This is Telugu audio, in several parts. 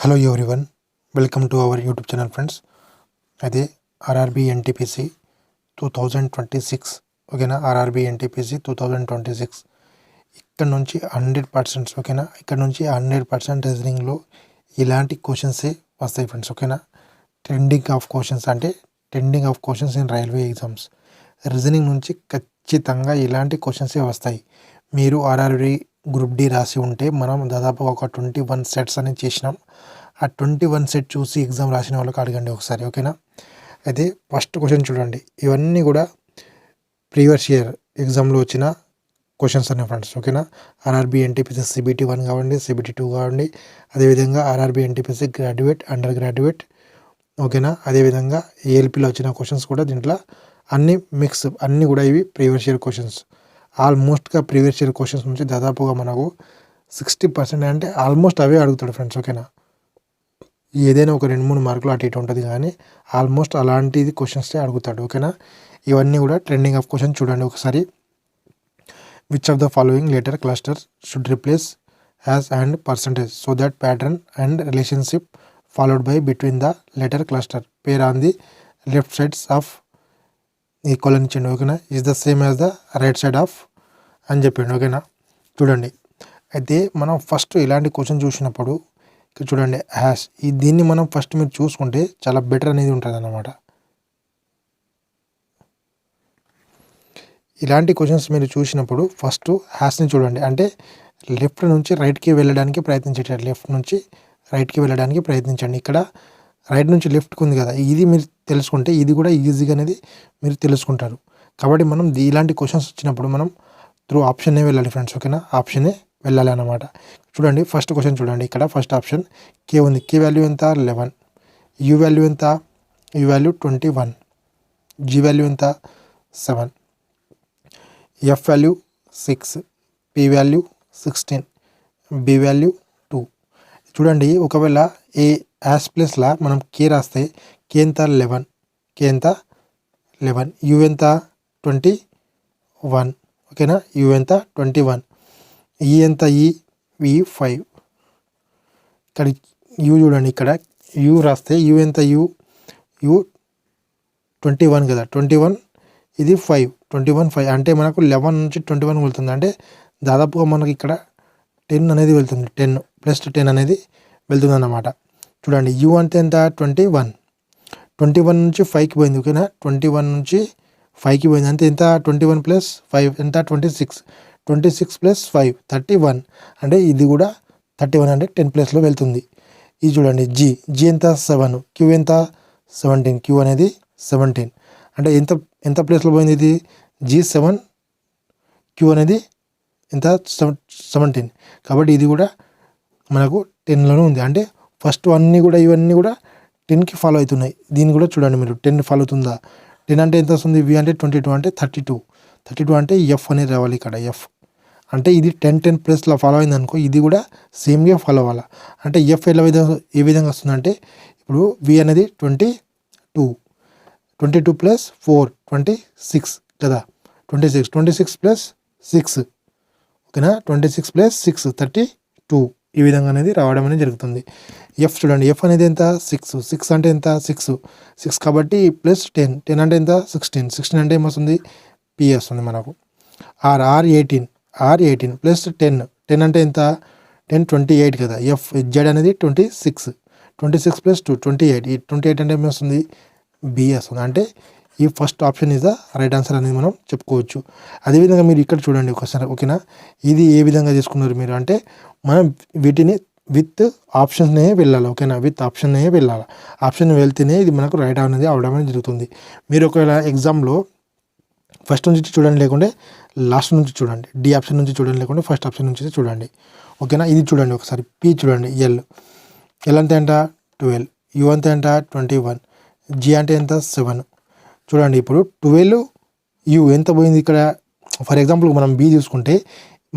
Hello everyone, welcome to our YouTube channel friends. అయితే ఆర్ఆర్బీ ఎన్టీపీసీ 2026 ఓకేనా. ఆర్ఆర్బీ ఎన్టీపీసీ 2026 ఇక్కడ నుంచి 100% ఓకేనా. ఇక్కడ నుంచి 100% రీజనింగ్లో ఇలాంటి క్వశ్చన్సే వస్తాయి ఫ్రెండ్స్ ఓకేనా. Trending of questions in railway exams. Reasoning నుంచి ఖచ్చితంగా ఇలాంటి క్వశ్చన్సే వస్తాయి. మీరు ఆర్ఆర్బీ గ్రూప్ డి రాసి ఉంటే మనం దాదాపు ఒక 21 సెట్స్ అనేది చేసినాం. ఆ 21 సెట్ చూసి ఎగ్జామ్ రాసిన వాళ్ళకి అడగండి ఒకసారి ఓకేనా. అయితే ఫస్ట్ క్వశ్చన్ చూడండి, ఇవన్నీ కూడా ప్రీవియస్ ఇయర్ ఎగ్జామ్లో వచ్చిన క్వశ్చన్స్ అనే ఫ్రెండ్స్ ఓకేనా. ఆర్ఆర్బీ ఎన్టీపీసీ CBT 1 కావండి, CBT 2 కావండి, అదేవిధంగా RRB NTPC graduate, under graduate ఓకేనా. అదేవిధంగా ఏఎల్పీలో వచ్చిన క్వశ్చన్స్ కూడా దీంట్లో అన్ని మిక్స్, అన్నీ కూడా ఇవి ప్రీవియస్ ఇయర్ క్వశ్చన్స్. ఆల్మోస్ట్గా ప్రీవియస్ ఇయర్ క్వశ్చన్స్ నుంచి దాదాపుగా మనకు 60% అంటే ఆల్మోస్ట్ అవే అడుగుతాడు ఫ్రెండ్స్ ఓకేనా. ఏదైనా ఒక 2-3 మార్కులు అటు ఇటు ఉంటుంది, కానీ ఆల్మోస్ట్ అలాంటిది క్వశ్చన్సే అడుగుతాడు ఓకేనా. ఇవన్నీ కూడా ట్రెండింగ్ ఆఫ్ క్వశ్చన్ చూడండి ఒకసారి. Which of the following letter clusters should replace has and percentage so that pattern and relationship followed by between the letter cluster pair on the left sides of equal ఇచ్చిండు ఓకేనా. Is the same as the right side of అని చెప్పిండు ఓకేనా. చూడండి, అయితే మనం ఫస్ట్ ఇలాంటి క్వశ్చన్ చూసినప్పుడు ఇక్కడ చూడండి హ్యాష్, దీన్ని మనం ఫస్ట్ మీరు చూసుకుంటే చాలా బెటర్ అనేది ఉంటుంది అన్నమాట. ఇలాంటి క్వశ్చన్స్ మీరు చూసినప్పుడు ఫస్ట్ హ్యాష్ని చూడండి, అంటే లెఫ్ట్ నుంచి రైట్కి వెళ్ళడానికి ప్రయత్నించేటట్టు, లెఫ్ట్ నుంచి రైట్కి వెళ్ళడానికి ప్రయత్నించండి. ఇక్కడ రైట్ నుంచి లెఫ్ట్కి ఉంది కదా, ఇది మీరు తెలుసుకుంటే ఇది కూడా ఈజీగా అనేది మీరు తెలుసుకుంటారు. కాబట్టి మనం ఇలాంటి క్వశ్చన్స్ వచ్చినప్పుడు మనం త్రూ ఆప్షన్నే వెళ్ళాలి ఫ్రెండ్స్ ఓకేనా. ఆప్షనే వెళ్ళాలి అన్నమాట. చూడండి ఫస్ట్ క్వశ్చన్ చూడండి, ఇక్కడ ఫస్ట్ ఆప్షన్ కే ఉంది. కే వాల్యూ ఎంత 11, యూ వాల్యూ ఎంత, యూ వాల్యూ 21, జీ వాల్యూ ఎంత 7, F value 6, P value 16, B value 2. చూడండి, ఒకవేళ ఏ యాస్ ప్లస్లా మనం కే రాస్తే కే ఎంత 11, కే ఎంత 11, యూ ఎంత 21 ఓకేనా, యూ ఎంత 21, ఈ ఎంత ఈ 5. ఇక్కడ యూ చూడండి, ఇక్కడ యూ రాస్తే యూ ఎంత యూ 21 కదా, 21 ఇది 5, 21 5 అంటే మనకు 11 నుంచి 21 వెళ్తుంది, అంటే దాదాపుగా మనకి ఇక్కడ 10 అనేది వెళ్తుంది, 10 + 10 అనేది వెళ్తుంది అన్నమాట. చూడండి యూ అంటే ఎంత 21 నుంచి 5కి పోయింది ఓకేనా. 21 నుంచి 5కి పోయింది అంటే ఎంత 21 + 5 ఎంత 26 + 5 31, అంటే ఇది కూడా 31 అంటే 10 ప్లేస్లో వెళ్తుంది. ఇది చూడండి జీ ఎంత 7, క్యూ ఎంత 17, క్యూ అనేది 17 అంటే ఎంత ప్లేస్లో పోయింది, ఇది G7, క్యూ అనేది ఎంత 17, కాబట్టి ఇది కూడా మనకు 10లోనే ఉంది. అంటే ఫస్ట్ అన్నీ కూడా ఇవన్నీ కూడా 10కి ఫాలో అవుతున్నాయి. దీన్ని కూడా చూడండి మీరు, 10 ఫాలో అవుతుందా. 10 అంటే ఎంత వస్తుంది, వి అంటే 22 అంటే 32 అంటే ఎఫ్ అనేది రావాలి ఇక్కడ. ఎఫ్ అంటే ఇది 10 ప్లస్లో ఫాలో అయింది అనుకో, ఇది కూడా సేమ్గా ఫాలో అవ్వాలి. అంటే ఎఫ్ ఏ విధంగా వస్తుందంటే, ఇప్పుడు వి అనేది 22 + 4 26 కదా, 26 + 6 ఓకేనా, 26 + 6 32 ఈ విధంగా అనేది రావడం అనేది జరుగుతుంది. ఎఫ్ చూడండి, ఎఫ్ అనేది ఎంత 6 అంటే ఎంత 6 కాబట్టి +10 అంటే ఎంత 16 అంటే ఏమొస్తుంది పి వస్తుంది మనకు. ఆర్ 18 + 10 అంటే ఎంత 10 28 కదా, ఎఫ్ జెడ్ అనేది 26 + 2 28, ఈ 28 అంటే ఏమొస్తుంది బి వస్తుంది. అంటే ఈ first option is the right answer అనేది మనం చెప్పుకోవచ్చు. అదేవిధంగా మీరు ఇక్కడ చూడండి ఒకసారి ఓకేనా. ఇది ఏ విధంగా చేసుకున్నారు మీరు అంటే, మనం వీటిని విత్ ఆప్షన్నే వెళ్ళాలి ఓకేనా, విత్ ఆప్షన్నే వెళ్ళాలి. ఆప్షన్ వెళ్తేనే ఇది మనకు రైట్ అనేది అవడం అనేది జరుగుతుంది. మీరు ఒకవేళ ఎగ్జామ్లో ఫస్ట్ నుంచి చూడండి, లేకుంటే లాస్ట్ నుంచి చూడండి, డి ఆప్షన్ నుంచి చూడండి, లేకుంటే ఫస్ట్ ఆప్షన్ నుంచి చూడండి ఓకేనా. ఇది చూడండి ఒకసారి, పి చూడండి, ఎల్ అంటే ఎంత 12, యూ అంటే ఎంత 21, జీ అంటే ఎంత 7. చూడండి ఇప్పుడు 12 యూ ఎంత పోయింది ఇక్కడ. ఫర్ ఎగ్జాంపుల్ మనం బి చూసుకుంటే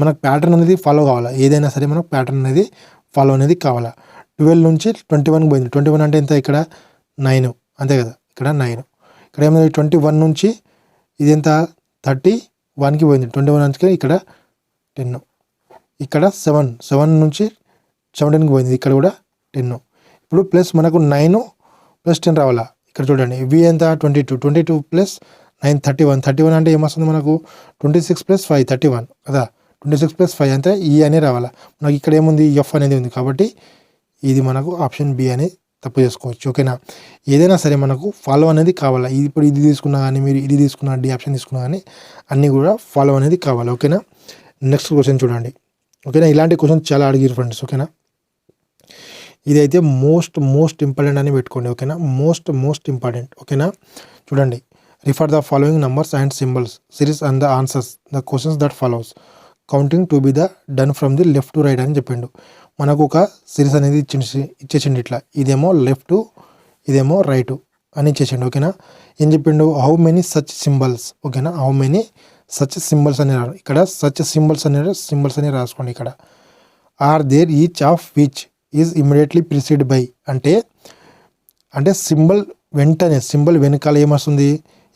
మనకు ప్యాటర్న్ అనేది ఫాలో కావాలా, ఏదైనా సరే మనకు ప్యాటర్న్ అనేది ఫాలో అనేది కావాలా. 12 నుంచి 21 పోయింది, 21 అంటే ఎంత ఇక్కడ 9 అంతే కదా, ఇక్కడ 9. ఇక్కడ ఏమైంది 21 నుంచి ఇది ఎంత 31కి పోయింది, 21 నుంచి ఇక్కడ 10, ఇక్కడ 7 నుంచి 17కి పోయింది, ఇక్కడ కూడా 10. ఇప్పుడు ప్లస్ మనకు 9 + 10 రావాలా. ఇక్కడ చూడండి వి ఎంత 22 ప్లస్ 9 31 అంటే ఏమొస్తుంది మనకు 26 + 5 31 కదా. 26 + 5 అంటే ఈ అనే రావాలా. మనకి ఇక్కడ ఏముంది ఎఫ్ అనేది ఉంది కాబట్టి ఇది మనకు ఆప్షన్ బి అని తప్పు చేసుకోవచ్చు. ఓకేనా. ఏదైనా సరే మనకు ఫాలో అనేది కావాలా. ఇప్పుడు ఇది తీసుకున్నా కానీ మీరు ఇది తీసుకున్నా డి ఆప్షన్ తీసుకున్నా కానీ అన్నీ కూడా ఫాలో అనేది కావాలి. ఓకేనా. నెక్స్ట్ క్వశ్చన్ చూడండి. ఓకేనా. ఇలాంటి క్వశ్చన్ చాలా అడిగారు ఫ్రెండ్స్. ఓకేనా. ఇదైతే మోస్ట్ ఇంపార్టెంట్ అని పెట్టుకోండి. ఓకేనా. Most important. ఓకేనా. చూడండి. Refer the following numbers and symbols series and the answers the questions that follows counting to be the done from the left to right అని చెప్పిండు. మనకు ఒక సిరీస్ అనేది ఇచ్చేసిండు ఇట్లా. ఇదేమో లెఫ్ట్, ఇదేమో రైట్ అని ఇచ్చేసిండు. ఓకేనా. ఏం చెప్పిండు హౌ మెనీ సచ్ సింబల్స్. ఓకేనా. హౌ మెనీ సచ్ సింబల్స్ అని ఇక్కడ సచ్ సింబల్స్ అని రాసుకోండి. ఇక్కడ are there each of which is immediately preceded by అంటే సింబల్ వెనకాల ఏమొస్తుంది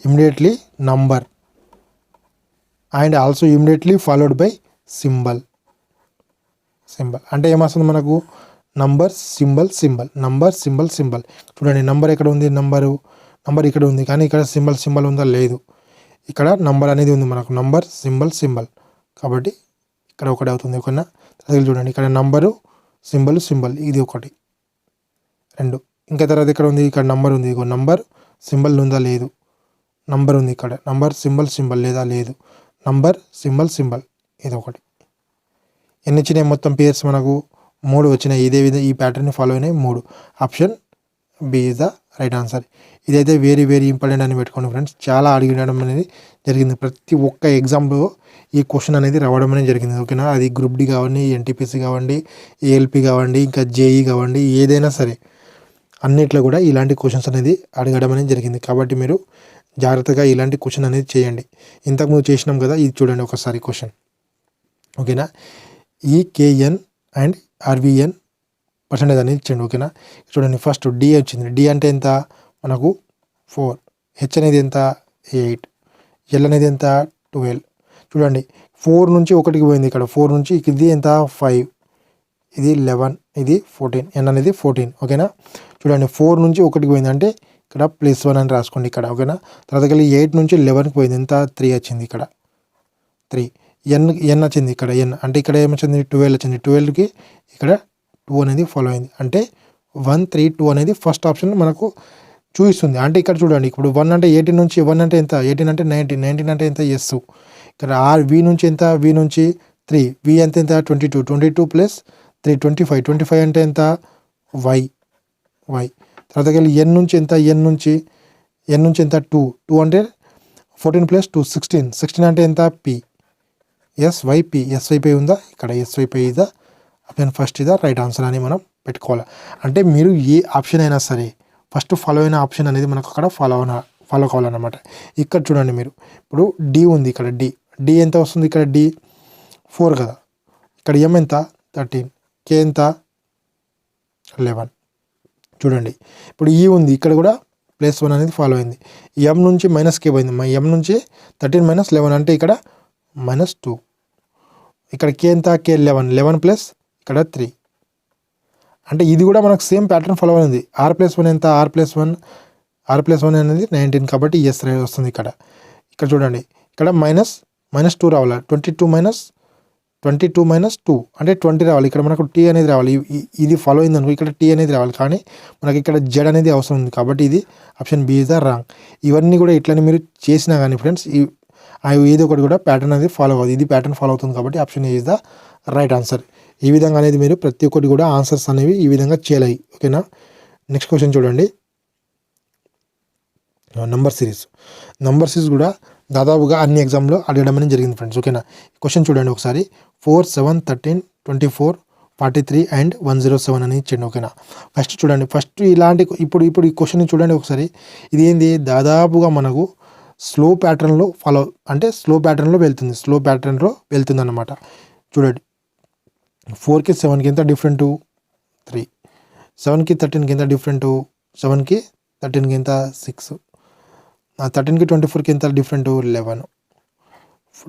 immediately number and also immediately followed by symbol అంటే ఏమొస్తుంది మనకు నంబర్ సింబల్. చూడండి నంబర్ ఎక్కడ ఉంది, నంబర్ ఇక్కడ ఉంది కానీ ఇక్కడ సింబల్ ఉందా లేదు. ఇక్కడ నంబర్ అనేది ఉంది మనకు నంబర్ సింబల్ కాబట్టి ఇక్కడ ఒకటి అవుతుంది. ఓకేనా. చూడండి ఇక్కడ నంబరు సింబల్ ఇది ఒకటి 2. ఇంకా తర్వాత ఇక్కడ ఉంది ఇక్కడ నంబర్ ఉంది. ఇగో నంబర్ సింబల్ ఉందా లేదు, నంబర్ ఉంది ఇక్కడ నంబర్ సింబల్ లేదా లేదు, నంబర్ సింబల్ ఇది ఒకటి. ఎన్ని వచ్చినాయి మొత్తం పేర్స్ మనకు 3 వచ్చినాయి. ఇదే విధంగా ఈ ప్యాటర్న్ని ఫాలో అయినాయి 3. Option B is the right answer. ఇదైతే వెరీ ఇంపార్టెంట్ అని పెట్టుకోండి ఫ్రెండ్స్. చాలా అడిగడం అనేది జరిగింది. ప్రతి ఒక్క ఎగ్జామ్లో ఈ క్వశ్చన్ అనేది రావడం అనేది జరిగింది. ఓకేనా. అది గ్రూప్ డి కావండి, ఎన్టీపీసీ కావండి, ఏఎల్పి కావండి, ఇంకా జేఈ కావండి, ఏదైనా సరే అన్నిట్లో కూడా ఇలాంటి క్వశ్చన్స్ అనేది అడగడం అనేది జరిగింది. కాబట్టి మీరు జాగ్రత్తగా ఇలాంటి క్వశ్చన్ అనేది చేయండి. ఇంతకుముందు చేసినాం కదా, ఇది చూడండి ఒకసారి క్వశ్చన్. ఓకేనా. ఈకేఎన్ అండ్ ఆర్వీఎన్ పర్సెంటేజ్ అనేది ఇచ్చిండు. ఓకేనా. చూడండి ఫస్ట్ డి వచ్చింది. డి అంటే ఎంత మనకు 4, హెచ్ అనేది ఎంత 8, ఎల్ అనేది ఎంత 12. చూడండి 4 నుంచి 1కి పోయింది. ఇక్కడ 4 నుంచి ఇది ఎంత 5, ఇది 11, ఇది 14, ఎన్ అనేది 14. ఓకేనా. చూడండి 4 నుంచి 1కి పోయింది అంటే ఇక్కడ +1 అని రాసుకోండి ఇక్కడ. ఓకేనా. తర్వాత 8 నుంచి 11కి పోయింది ఎంత 3 వచ్చింది ఇక్కడ 3. ఎన్ వచ్చింది ఇక్కడ ఎన్ అంటే ఇక్కడ ఏమొచ్చింది 12 వచ్చింది. 12కి ఇక్కడ 2 అనేది ఫాలో అయింది అంటే 1 3 2 అనేది ఫస్ట్ ఆప్షన్ మనకు చూపిస్తుంది. అంటే ఇక్కడ చూడండి ఇప్పుడు 1 అంటే 18 నుంచి 1 అంటే ఎంత 18 అంటే 19 అంటే ఎంత ఎస్. ఇక్కడ ఆర్ వి నుంచి ఎంత వి నుంచి 3, వి ఎంత 22 ప్లస్ 3 25 అంటే ఎంత వై. తర్వాత ఎన్ నుంచి ఎంత ఎన్ నుంచి ఎంత 2 అంటే 14 ప్లస్ 2 16 అంటే ఎంత పి ఎస్వైపై ఉందా ఇక్కడ ఎస్వైపై ఇదా ఆప్షన్ ఫస్ట్ ఇదా రైట్ ఆన్సర్ అని మనం పెట్టుకోవాలి. అంటే మీరు ఏ ఆప్షన్ అయినా సరే ఫస్ట్ ఫాలో అయిన ఆప్షన్ అనేది మనకు అక్కడ ఫాలో కావాలన్నమాట. ఇక్కడ చూడండి మీరు ఇప్పుడు డి ఉంది. ఇక్కడ డి ఎంత వస్తుంది ఇక్కడ డి 4 కదా. ఇక్కడ ఎం ఎంత 13, కే ఎంత 11. చూడండి ఇప్పుడు ఈ ఉంది. ఇక్కడ కూడా +1 అనేది ఫాలో అయింది. ఎం నుంచి కే పోయింది. ఎం నుంచి 13 - 11 అంటే ఇక్కడ -2. ఇక్కడ కే ఎంత కే 11 ప్లస్ ఇక్కడ 3 అంటే ఇది కూడా మనకు సేమ్ ప్యాటర్న్ ఫాలో అయింది. r+1 ఎంత r+1 అనేది 19 కాబట్టి ఎస్ వస్తుంది ఇక్కడ. ఇక్కడ చూడండి ఇక్కడ -2 రావాలి. 22 - 2 అంటే 20 రావాలి. ఇక్కడ మనకు టీ అనేది రావాలి. ఇది ఫాలో అయింది అనుకో ఇక్కడ టీ అనేది రావాలి కానీ మనకి ఇక్కడ జెడ్ అనేది అవసరం ఉంది కాబట్టి ఇది option B is the wrong. ఇవన్నీ కూడా ఇట్లని మీరు చేసినా కానీ ఫ్రెండ్స్ ఏదో ఒకటి కూడా ప్యాటర్న్ అనేది ఫాలో అవుతుంది. ఇది ప్యాటర్న్ ఫాలో అవుతుంది కాబట్టి option A is the right answer. ఈ విధంగా అనేది మీరు ప్రతి ఒక్కటి కూడా ఆన్సర్స్ అనేవి ఈ విధంగా చేయాలి. ఓకేనా. నెక్స్ట్ క్వశ్చన్ చూడండి. నంబర్ సిరీస్ కూడా దాదాపుగా అన్ని ఎగ్జామ్లో అడగడం అనేది జరిగింది ఫ్రెండ్స్. ఓకేనా. క్వశ్చన్ చూడండి ఒకసారి 4 7 13 24 43 అండ్ 107 అని ఇచ్చిండు. ఓకేనా. ఫస్ట్ చూడండి ఇలాంటి ఇప్పుడు ఈ క్వశ్చన్ చూడండి ఒకసారి. ఇది ఏంది దాదాపుగా మనకు స్లో ప్యాటర్న్లో వెళ్తుంది అన్నమాట. చూడండి 4కి 7కి ఎంత డిఫరెంట్ 3, 7కి 13కి ఎంత డిఫరెంట్ 7కి 13కి ఎంత 6, 13కి 24కి ఎంత డిఫరెంట్ 11,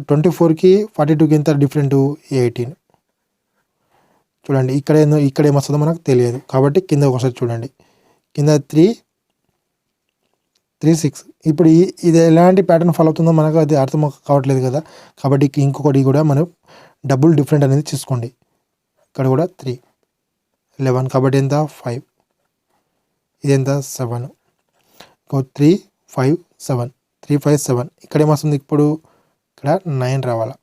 24కి 42కి ఎంత డిఫరెంట్ 18, చూడండి ఇక్కడ ఏమొస్తుందో మనకు తెలియదు, కాబట్టి కింద ఒకసారి చూడండి. కింద 3 6. ఇప్పుడు ఇది ఎలాంటి ప్యాటర్న్ ఫాలో అవుతుందో మనకు అది అర్థం కావట్లేదు కదా, కాబట్టి ఇంకొకటి కూడా మనం డబుల్ డిఫరెంట్ అనేది తీసుకోండి. ఇక్కడ కూడా 3 11, కాబట్టి ఎంత 5, ఇది ఎంత 7, 3 5 7, 3 5 7. ఇక్కడ ఏమొస్తుంది, ఇప్పుడు ఇక్కడ 9 రావాలా.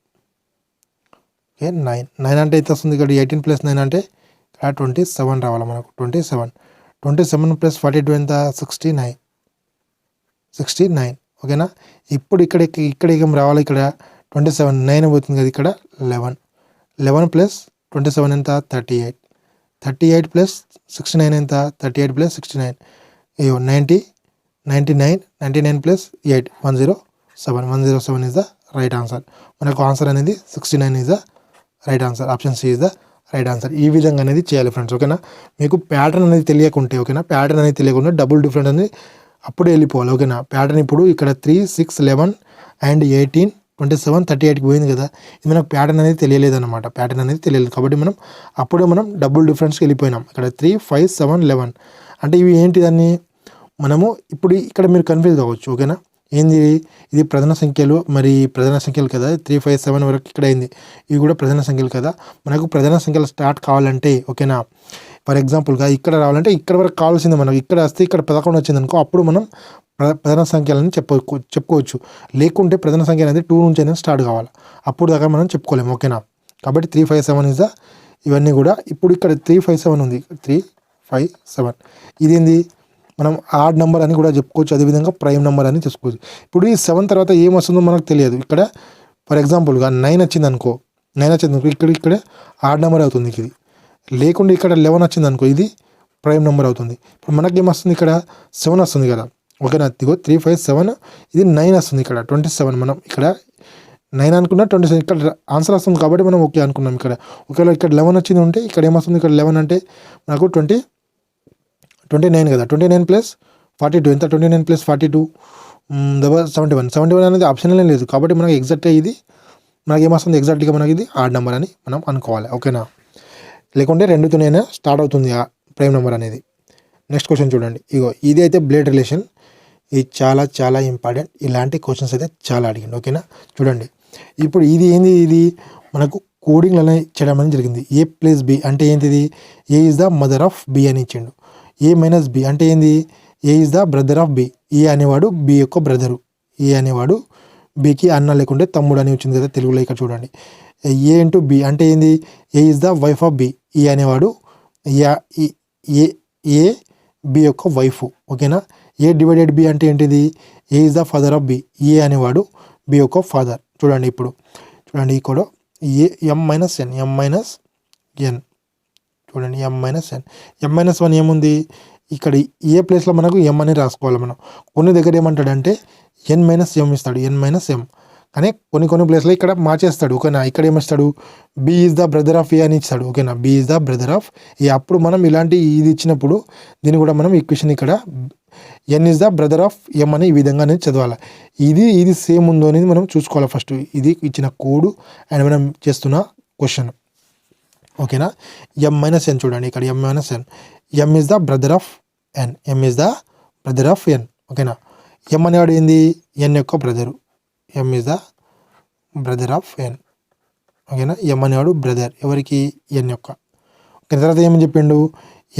ఓకే 9 అంటే ఎంత వస్తుంది, ఇక్కడ 18 + 9 అంటే ఇక్కడ 27 రావాలి మనకు. 27 + 42 ఎంత 69. ఓకేనా. ఇప్పుడు ఇక్కడ ఏం రావాలి, ఇక్కడ 27 9 పోతుంది కదా, ఇక్కడ 11 + 27 ఎంత 38 + 69 ఎంత 38 + 69 90 99 + 8 107 ఇస్ ద రైట్ ఆన్సర్. మనకు ఆన్సర్ అనేది 69 is the right answer. Option C is the right answer. ఈ విధంగా అనేది చేయాలి ఫ్రెండ్స్. ఓకేనా. మీకు ప్యాటర్న్ అనేది తెలియకుంటే, ఓకేనా, ప్యాటర్న్ అనేది తెలియకుండా డబుల్ డిఫరెంట్ అనేది అప్పుడే వెళ్ళిపోవాలి. ఓకేనా. ప్యాటర్న్ ఇప్పుడు ఇక్కడ 3 6 11 అండ్ 18 27 38కి పోయింది కదా, ఇది మనకు ప్యాటర్న్ అనేది తెలియలేదన్నమాట. ప్యాటర్న్ అనేది తెలియలేదు కాబట్టి అప్పుడే మనం డబుల్ డిఫరెన్స్కి వెళ్ళిపోయినాం. ఇక్కడ 3 5 7 11 అంటే ఇవి ఏంటి, దాన్ని మనము ఇప్పుడు ఇక్కడ మీరు కన్ఫ్యూజ్ కావచ్చు. ఓకేనా. ఏంది ఇది ప్రధాన సంఖ్యలు, మరి ప్రధాన సంఖ్యలు కదా, 3 5 7 వరకు ఇక్కడ అయింది, ఇవి కూడా ప్రధాన సంఖ్యలు కదా. మనకు ప్రధాన సంఖ్యలు స్టార్ట్ కావాలంటే, ఓకేనా, ఫర్ ఎగ్జాంపుల్గా ఇక్కడ రావాలంటే ఇక్కడ వరకు కావాల్సింది మనకు. ఇక్కడ వస్తే ఇక్కడ 11 వచ్చింది అనుకో, అప్పుడు మనం ప్రధాన సంఖ్యలని చెప్పుకోవచ్చు. లేకుంటే ప్రధాన సంఖ్య అనేది 2 నుంచి అనేది స్టార్ట్ కావాలి, అప్పుడు దాకా మనం చెప్పుకోలేము. ఓకేనా. కాబట్టి 3 5 7 ఇస్ ద ఇవన్నీ కూడా. ఇప్పుడు ఇక్కడ 3 5 7 ఉంది, 3 5 7 ఇదేంది, మనం ఆడ్ నెంబర్ అని కూడా చెప్పుకోవచ్చు, అదేవిధంగా ప్రైమ్ నెంబర్ అని చెప్పుకోవచ్చు. ఇప్పుడు ఈ 7 తర్వాత ఏం వస్తుందో మనకు తెలియదు. ఇక్కడ ఫర్ ఎగ్జాంపుల్గా 9 వచ్చింది అనుకో, ఇక్కడ ఆడ్ నెంబర్ అవుతుంది ఇది. లేకుండా ఇక్కడ 11 వచ్చింది అనుకో, ఇది ప్రైమ్ నెంబర్ అవుతుంది. ఇప్పుడు మనకి ఏమొస్తుంది, ఇక్కడ 7 వస్తుంది కదా. ఓకేనా. 3 5 7 ఇది 9 వస్తుంది, ఇక్కడ 27. మనం ఇక్కడ 9 అనుకున్నా 27 ఇక్కడ ఆన్సర్ వస్తుంది కాబట్టి మనం ఓకే అనుకున్నాం. ఇక్కడ ఒకవేళ ఇక్కడ 11 వచ్చింది ఉంటే ఇక్కడ ఏమొస్తుంది, ఇక్కడ 11 అంటే మనకు 29 కదా. 29 + 42 ఎంత, 29 + 42 71 అనేది ఆప్షన్లే లేదు. కాబట్టి మనకి ఎగ్జాక్ట్గా ఇది మనకి ఏమొస్తుంది, ఎగ్జాక్ట్గా మనకి ఇది ఆడ్ నెంబర్ అని మనం అనుకోవాలి. ఓకేనా. లేకుంటే 2తోనే స్టార్ట్ అవుతుంది ఆ ప్రైమ్ నెంబర్ అనేది. నెక్స్ట్ క్వశ్చన్ చూడండి. ఇది అయితే బ్లడ్ రిలేషన్, ఇది చాలా చాలా ఇంపార్టెంట్. ఇలాంటి క్వశ్చన్స్ అయితే చాలా అడిగింది. ఓకేనా. చూడండి ఇప్పుడు ఇది ఏంది, ఇది మనకు కోడింగ్ అనేది చేయడం అనేది జరిగింది. A + B అంటే ఏంటిది, A is the mother of B అని ఇచ్చిండు. A - B అంటే ఏంది, A is the brother of B. A అనేవాడు B యొక్క బ్రదరు. A అనేవాడు Bకి అన్న లేకుంటే తమ్ముడు అని వచ్చింది కదా తెలుగులో. ఇక్కడ చూడండి A × B అంటే ఏంది, A is the wife of B. A అనేవాడు A B యొక్క వైఫ్. ఓకేనా. A / B అంటే ఏంటిది, A is the father of B. A అనేవాడు B యొక్క ఫాదర్. చూడండి ఇప్పుడు చూడండి ఇక్కడ M - N చూడండి M - N ఏముంది, ఇక్కడ ఏ ప్లేస్లో మనకు M అని రాసుకోవాలి మనం. కొన్ని దగ్గర ఏమంటాడంటే N - M ఇస్తాడు, N - M. కానీ కొన్ని ప్లేస్లో ఇక్కడ మార్చేస్తాడు. ఓకేనా. ఇక్కడ ఏమిస్తాడు, B is the brother of A అని ఇస్తాడు. ఓకేనా. B is the brother of A. అప్పుడు మనం ఇలాంటి ఇది ఇచ్చినప్పుడు దీన్ని కూడా మనం ఈక్వేషన్ ఇక్కడ N is the brother of M అని ఈ విధంగా అనేది చదవాలి. ఇది సేమ్ ఉందో అనేది మనం చూసుకోవాలి ఫస్ట్. ఇది ఇచ్చిన కోడ్ అండ్ మనం చేస్తున్న క్వశ్చన్. ఓకేనా. M - N చూడండి ఇక్కడ M - N. M is the brother of N. M is the brother of N. ఓకేనా. M అనేవాడు ఏంది, N యొక్క brother. M is the brother of N. ఓకేనా. M అనేవాడు బ్రదర్ ఎవరికి, N యొక్క. ఓకే. తర్వాత ఏమని చెప్పిండు,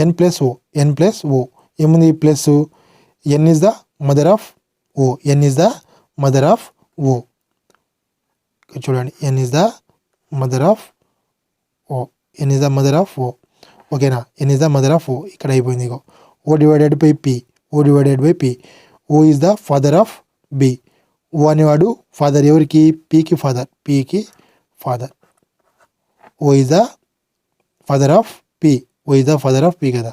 N + O ఏముంది plus, N is the mother of O. N is the mother of O. చూడండి N is the mother of O. N is the mother of O. ఓకేనా. N is the mother of O. ఇక్కడ అయిపోయింది. O / P. O is the father of B. O అనేవాడు ఫాదర్ ఎవరికి, Pకి father. O is the father of P. O is the father of P కదా.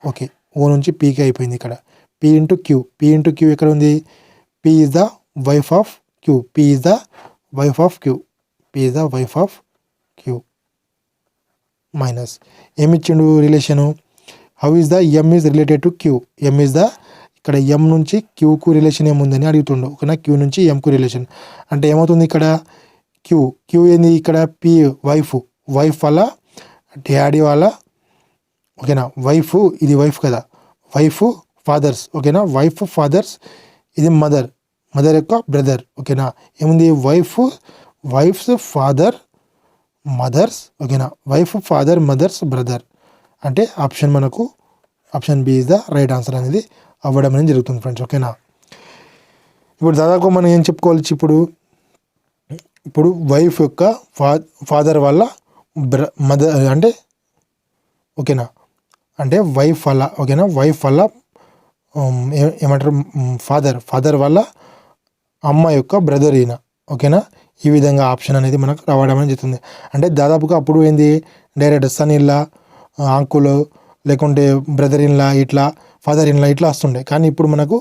ఓకే. O నుంచి Pకి అయిపోయింది ఇక్కడ. P × Q ఎక్కడ ఉంది, P is the wife of Q. P is the wife of Q. Minus ఏమిచ్చిండు relation, how is the M is related to Q. M is the ఇక్కడ M నుంచి Qకు రిలేషన్ ఏముందని అడుగుతుండు. ఓకేనా. Q నుంచి Mకు రిలేషన్ అంటే ఏమవుతుంది, ఇక్కడ Q ఏంది, ఇక్కడ P వైఫ్ వల్ల డాడీ వాళ్ళ ఓకేనా వైఫ్, ఇది వైఫ్ కదా, వైఫ్ ఫాదర్స్ ఓకేనా, వైఫ్ ఫాదర్స్, ఇది మదర్, మదర్ యొక్క బ్రదర్ ఓకేనా. ఏముంది వైఫ్స్ ఫాదర్ మదర్స్ ఓకేనా, వైఫ్ ఫాదర్ మదర్స్ బ్రదర్ అంటే option B is the right answer అనేది అవ్వడం అనేది జరుగుతుంది ఫ్రెండ్స్ ఓకేనా. ఇప్పుడు దాదాపు మనం ఏం చెప్పుకోవచ్చు, ఇప్పుడు వైఫ్ యొక్క ఫాదర్ వాళ్ళ మదర్ అంటే ఓకేనా, అంటే వైఫ్ వల్ల ఓకేనా, వైఫ్ వల్ల ఏమంటారు ఫాదర్ వల్ల అమ్మ యొక్క బ్రదర్ ఈయన ఓకేనా. ఈ విధంగా ఆప్షన్ అనేది మనకు రావడం అనేది జరుగుతుంది. అంటే దాదాపుగా అప్పుడు ఏంది, డైరెక్ట్ సన్ ఇన్లా, అంకుల్, లేకుంటే బ్రదర్ ఇన్లా, ఇట్లా ఫాదర్ ఇన్లా ఇట్లా వస్తుండే. కానీ ఇప్పుడు మనకు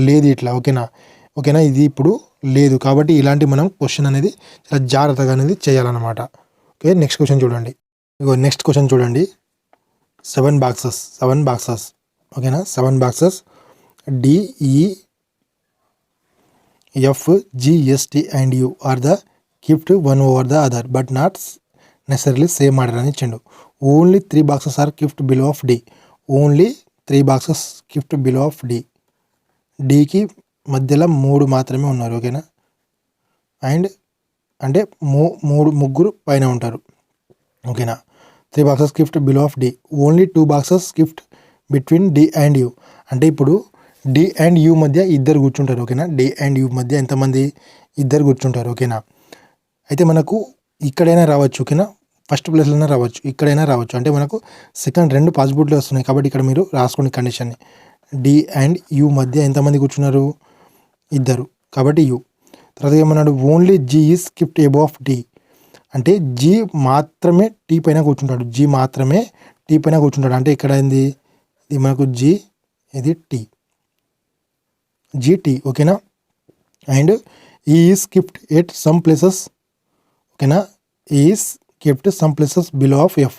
లేదు ఇట్లా ఓకేనా, ఇది ఇప్పుడు లేదు. కాబట్టి ఇలాంటి మనం క్వశ్చన్ అనేది చాలా జాగ్రత్తగా అనేది చేయాలన్నమాట. ఓకే, నెక్స్ట్ క్వశ్చన్ చూడండి. నెక్స్ట్ క్వశ్చన్ చూడండి. 7 బాక్సెస్ ఓకేనా, 7 boxes DEFGST and U are the kept one over the other but not necessarily same order అని ఇచ్చిండు. Only 3 boxes are kept below of D. Only 3 boxes kept below of D. Dకి మధ్యలో 3 మాత్రమే ఉన్నారు ఓకేనా. అండ్ అంటే ముగ్గురు పైన ఉంటారు ఓకేనా. 3 boxes kept below of D. Only 2 boxes kept between D and U. అంటే ఇప్పుడు D అండ్ U మధ్య ఇద్దరు కూర్చుంటారు ఓకేనా. D అండ్ U మధ్య ఎంతమంది, ఇద్దరు కూర్చుంటారు ఓకేనా. అయితే మనకు ఇక్కడైనా రావచ్చు ఓకేనా, ఫస్ట్ ప్లేస్లోనే రావచ్చు, ఇక్కడైనా రావచ్చు. అంటే మనకు సెకండ్ 2 పాసిబిలిటీలు వస్తున్నాయి. కాబట్టి ఇక్కడ మీరు రాసుకోండి కండిషన్ని. D అండ్ U మధ్య ఎంతమంది కూర్చున్నారు, ఇద్దరు, కాబట్టి U. తర్వాత ఏమన్నాడు, only G is kept above of D. అంటే G మాత్రమే T పైన కూర్చుంటాడు, G మాత్రమే T పైన కూర్చుంటాడు. అంటే ఇక్కడ ఏంది, ఇది మనకు G, ఇది GT ఓకేనా. And E is kept at some places ఓకేనా, is kept some places below of F.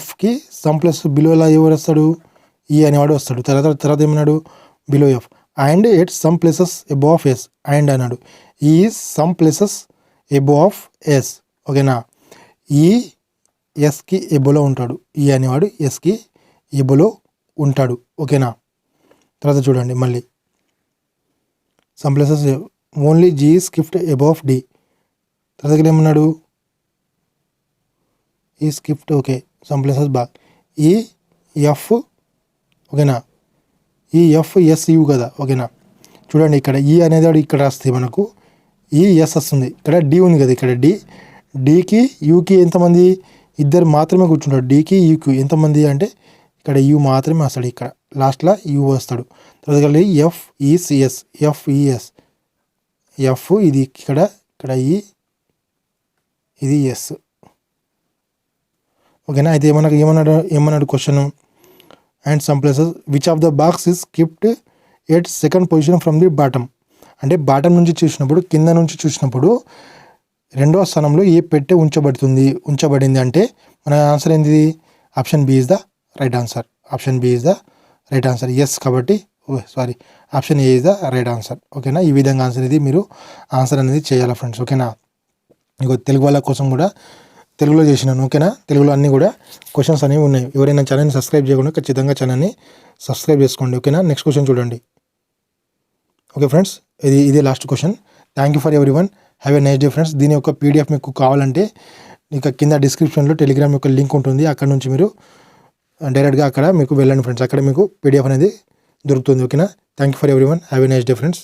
Fకి సమ్ ప్లేసెస్ బిలోలా ఎవరు వస్తాడు, ఈ అనేవాడు వస్తాడు. తర్వాత ఏమన్నాడు, below F. And at some places above of S. And అన్నాడు, is some places above of S ఓకేనా. ఈ ఎస్కి ఎబోలో ఉంటాడు, ఈ అనేవాడు ఎస్కి ఎబోలో ఉంటాడు ఓకేనా. తర్వాత చూడండి మళ్ళీ, some places only G is kept above D. తర్వాత ఏమన్నాడు, ఈ స్కిప్ట్ ఓకే, సమ్ ప్లేసెస్ బాగా, ఈ F ఓకేనా, ఈ FSU కదా ఓకేనా. చూడండి ఇక్కడ ఈ అనేది ఇక్కడ వస్తుంది మనకు, ఈ ఎస్ వస్తుంది, ఇక్కడ D ఉంది కదా, ఇక్కడ Dకి Uకి ఎంతమంది, ఇద్దరు మాత్రమే కూర్చుంటాడు. Dకి Uకి ఎంతమంది అంటే ఇక్కడ U మాత్రమే వస్తాడు, ఇక్కడ లాస్ట్లో U వస్తాడు. తర్వాత FES, F ఇది ఇక్కడ E, ఇది S ఓకేనా. అయితే ఏమన్నాడు question, and some places which of the box is kept at second position from the bottom. అంటే బాటమ్ నుంచి చూసినప్పుడు, కింద నుంచి చూసినప్పుడు రెండవ స్థానంలో ఏ పెట్టె ఉంచబడింది అంటే మన ఆన్సర్ ఏంది, option B is the right answer. Option B is the right answer. Yes కాబట్టి option A is the right answer ఓకేనా. ఈ విధంగా ఆన్సర్ ఇది మీరు ఆన్సర్ అనేది చేయాలి ఫ్రెండ్స్ ఓకేనా. ఇంకో తెలుగు వాళ్ళ కోసం కూడా తెలుగులో చేసినాను ఓకేనా. తెలుగులో అన్నీ కూడా క్వశ్చన్స్ అనేవి ఉన్నాయి. ఎవరైనా ఛానల్ని సబ్స్క్రైబ్ చేయకుండా ఖచ్చితంగా ఛానల్ని సబ్స్క్రైబ్ చేసుకోండి ఓకేనా. నెక్స్ట్ క్వశ్చన్ చూడండి. ఓకే ఫ్రెండ్స్, ఇది last question. Thank you for everyone, have a nice day friends. దీని యొక్క PDF మీకు కావాలంటే ఇక కింద డిస్క్రిప్షన్లో టెలిగ్రామ్ యొక్క లింక్ ఉంటుంది, అక్కడ నుంచి మీరు డైరెక్ట్గా అక్కడ మీకు వెళ్ళండి ఫ్రెండ్స్, అక్కడ మీకు PDF అనేది దొరుకుతుంది ఓకేనా. Thank you for everyone, have a nice day friends.